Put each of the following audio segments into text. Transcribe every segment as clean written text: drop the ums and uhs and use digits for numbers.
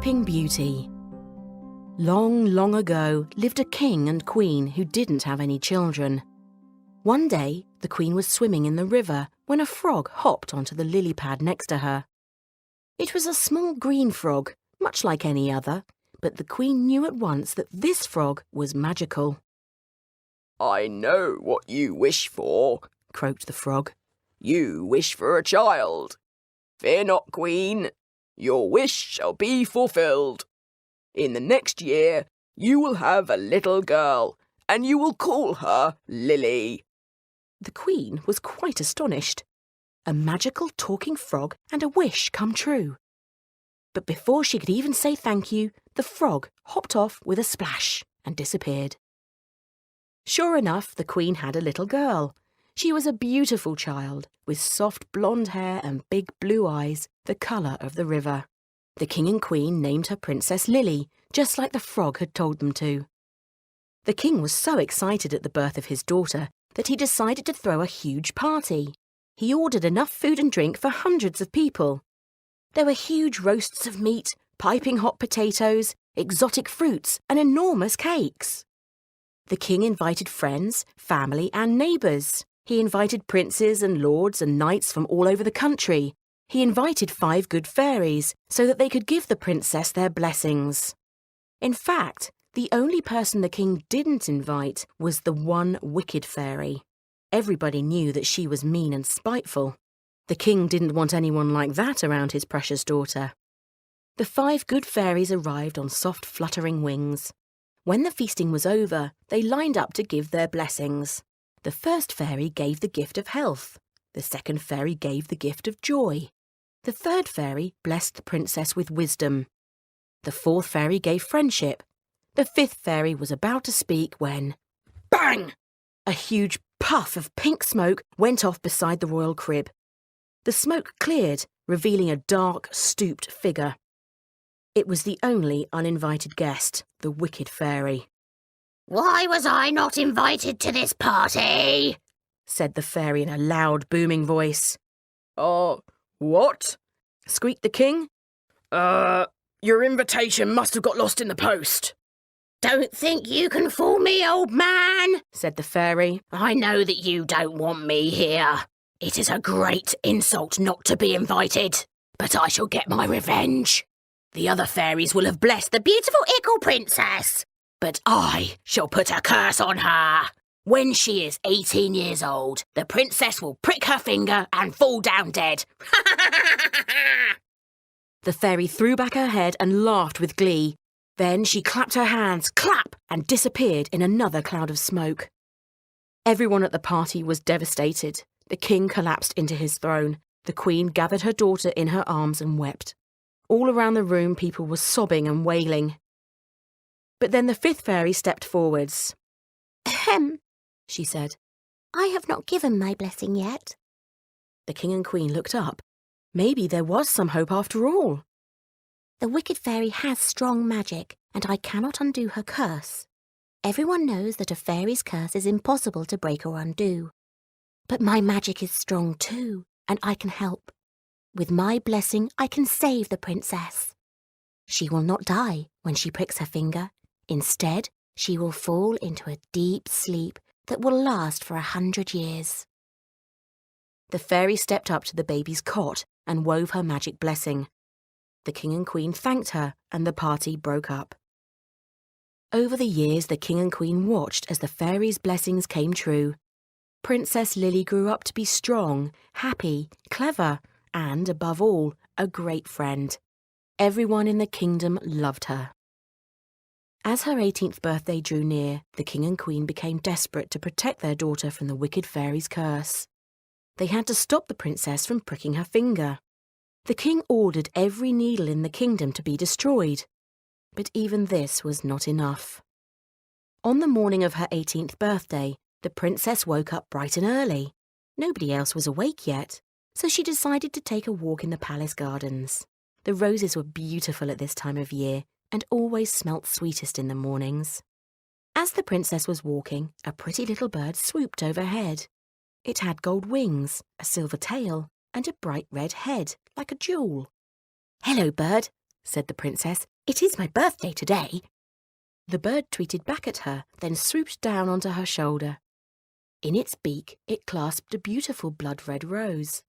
Sleeping Beauty. Long, long ago lived a king and queen who didn't have any children. One day, the queen was swimming in the river when a frog hopped onto the lily pad next to her. It was a small green frog, much like any other, but the queen knew at once that this frog was magical. "I know what you wish for," croaked the frog. "You wish for a child. Fear not, queen. Your wish shall be fulfilled. In the next year, you will have a little girl, and you will call her Lily." The queen was quite astonished. A magical talking frog and a wish come true. But before she could even say thank you, the frog hopped off with a splash and disappeared. Sure enough, the queen had a little girl. She was a beautiful child, with soft blonde hair and big blue eyes, the colour of the river. The king and queen named her Princess Lily, just like the frog had told them to. The king was so excited at the birth of his daughter that he decided to throw a huge party. He ordered enough food and drink for hundreds of people. There were huge roasts of meat, piping hot potatoes, exotic fruits, and enormous cakes. The king invited friends, family, and neighbours. He invited princes and lords and knights from all over the country. He invited 5 good fairies so that they could give the princess their blessings. In fact, the only person the king didn't invite was the one wicked fairy. Everybody knew that she was mean and spiteful. The king didn't want anyone like that around his precious daughter. The 5 good fairies arrived on soft fluttering wings. When the feasting was over, they lined up to give their blessings. The first fairy gave the gift of health. The second fairy gave the gift of joy. The third fairy blessed the princess with wisdom. The fourth fairy gave friendship. The fifth fairy was about to speak when, bang! A huge puff of pink smoke went off beside the royal crib. The smoke cleared, revealing a dark, stooped figure. It was the only uninvited guest, the wicked fairy. "Why was I not invited to this party?" said the fairy in a loud, booming voice. What?" squeaked the king. Your invitation must have got lost in the post." "Don't think you can fool me, old man," said the fairy. "I know that you don't want me here. It is a great insult not to be invited, but I shall get my revenge. The other fairies will have blessed the beautiful ickle princess, but I shall put a curse on her. When she is 18 years old, the princess will prick her finger and fall down dead." The fairy threw back her head and laughed with glee. Then she clapped her hands, clap, and disappeared in another cloud of smoke. Everyone at the party was devastated. The king collapsed into his throne. The queen gathered her daughter in her arms and wept. All around the room, people were sobbing and wailing. But then the fifth fairy stepped forwards. "Ahem," she said. "I have not given my blessing yet." The king and queen looked up. Maybe there was some hope after all. "The wicked fairy has strong magic, and I cannot undo her curse. Everyone knows that a fairy's curse is impossible to break or undo. But my magic is strong too, and I can help. With my blessing, I can save the princess. She will not die when she pricks her finger. Instead, she will fall into a deep sleep that will last for 100 years. The fairy stepped up to the baby's cot and wove her magic blessing. The king and queen thanked her, and the party broke up. Over the years, the king and queen watched as the fairy's blessings came true. Princess Lily grew up to be strong, happy, clever, and, above all, a great friend. Everyone in the kingdom loved her. As her 18th birthday drew near, the king and queen became desperate to protect their daughter from the wicked fairy's curse. They had to stop the princess from pricking her finger. The king ordered every needle in the kingdom to be destroyed. But even this was not enough. On the morning of her 18th birthday, the princess woke up bright and early. Nobody else was awake yet, so she decided to take a walk in the palace gardens. The roses were beautiful at this time of year and always smelt sweetest in the mornings. As the princess was walking, a pretty little bird swooped overhead. It had gold wings, a silver tail, and a bright red head, like a jewel. "Hello, bird," said the princess. It is my birthday today. The bird tweeted back at her, then swooped down onto her shoulder. In its beak, it clasped a beautiful blood-red rose.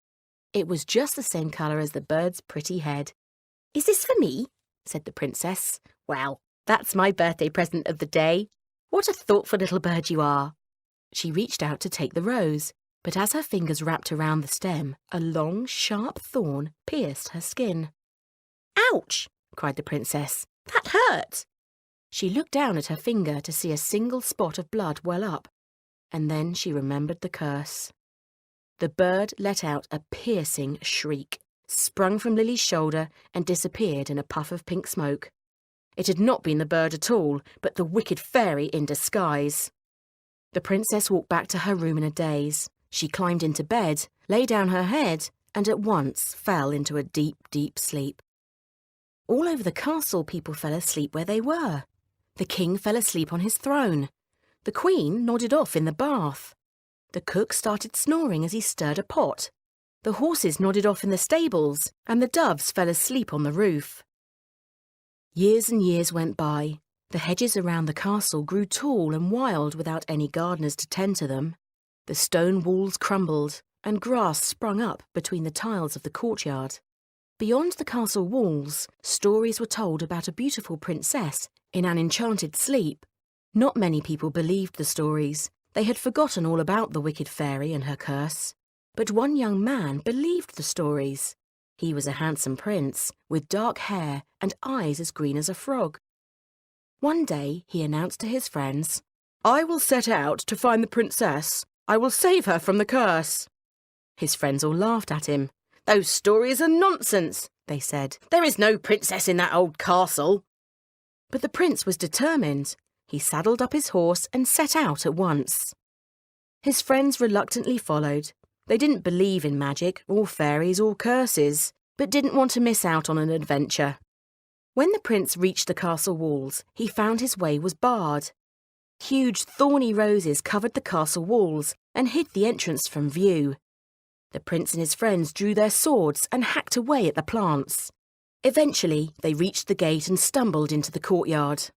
It was just the same colour as the bird's pretty head. "Is this for me?" said the princess. "Well, that's my birthday present of the day. What a thoughtful little bird you are." She reached out to take the rose, but as her fingers wrapped around the stem, a long, sharp thorn pierced her skin. "Ouch!" cried the princess. "That hurt!" She looked down at her finger to see a single spot of blood well up, and then she remembered the curse. The bird let out a piercing shriek, sprung from Lily's shoulder and disappeared in a puff of pink smoke. It had not been the bird at all, but the wicked fairy in disguise. The princess walked back to her room in a daze. She climbed into bed, lay down her head, and at once fell into a deep, deep sleep. All over the castle, people fell asleep where they were. The king fell asleep on his throne. The queen nodded off in the bath. The cook started snoring as he stirred a pot. The horses nodded off in the stables, and the doves fell asleep on the roof. Years and years went by. The hedges around the castle grew tall and wild without any gardeners to tend to them. The stone walls crumbled, and grass sprung up between the tiles of the courtyard. Beyond the castle walls, stories were told about a beautiful princess in an enchanted sleep. Not many people believed the stories. They had forgotten all about the wicked fairy and her curse. But one young man believed the stories. He was a handsome prince, with dark hair and eyes as green as a frog. One day he announced to his friends, "I will set out to find the princess. I will save her from the curse." His friends all laughed at him. "Those stories are nonsense," they said. "There is no princess in that old castle." But the prince was determined. He saddled up his horse and set out at once. His friends reluctantly followed. They didn't believe in magic or fairies or curses, but didn't want to miss out on an adventure. When the prince reached the castle walls, he found his way was barred. Huge thorny roses covered the castle walls and hid the entrance from view. The prince and his friends drew their swords and hacked away at the plants. Eventually, they reached the gate and stumbled into the courtyard.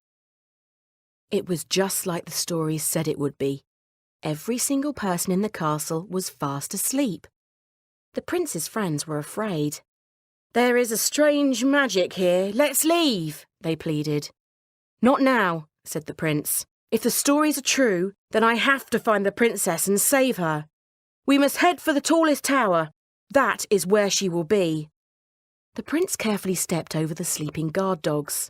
It was just like the stories said it would be. Every single person in the castle was fast asleep. The prince's friends were afraid. "There is a strange magic here. Let's leave," they pleaded. "Not now," said the prince. "If the stories are true, then I have to find the princess and save her. We must head for the tallest tower. That is where she will be." The prince carefully stepped over the sleeping guard dogs.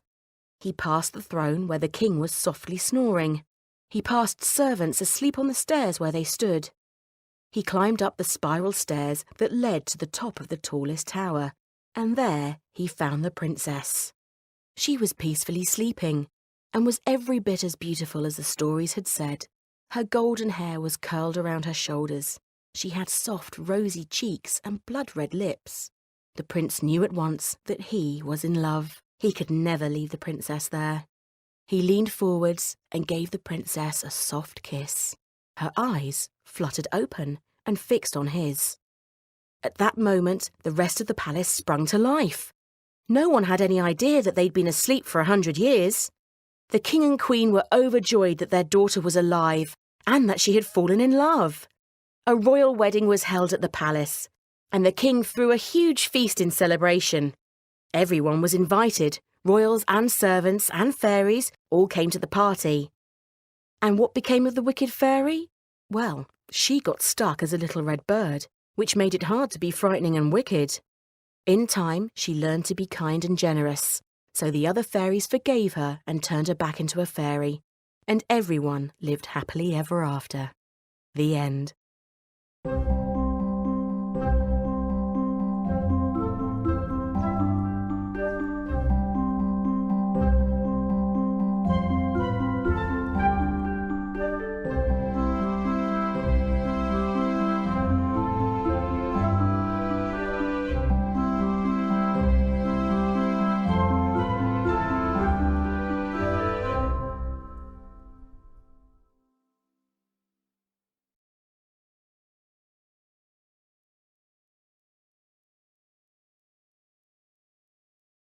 He passed the throne where the king was softly snoring. He passed servants asleep on the stairs where they stood. He climbed up the spiral stairs that led to the top of the tallest tower, and there he found the princess. She was peacefully sleeping, and was every bit as beautiful as the stories had said. Her golden hair was curled around her shoulders. She had soft, rosy cheeks and blood-red lips. The prince knew at once that he was in love. He could never leave the princess there. He leaned forwards and gave the princess a soft kiss. Her eyes fluttered open and fixed on his. At that moment, the rest of the palace sprung to life. No one had any idea that they'd been asleep for 100 years. The king and queen were overjoyed that their daughter was alive and that she had fallen in love. A royal wedding was held at the palace, and the king threw a huge feast in celebration. Everyone was invited. Royals and servants and fairies all came to the party. And what became of the wicked fairy? Well, she got stuck as a little red bird, which made it hard to be frightening and wicked. In time, she learned to be kind and generous, so the other fairies forgave her and turned her back into a fairy, and everyone lived happily ever after. The end.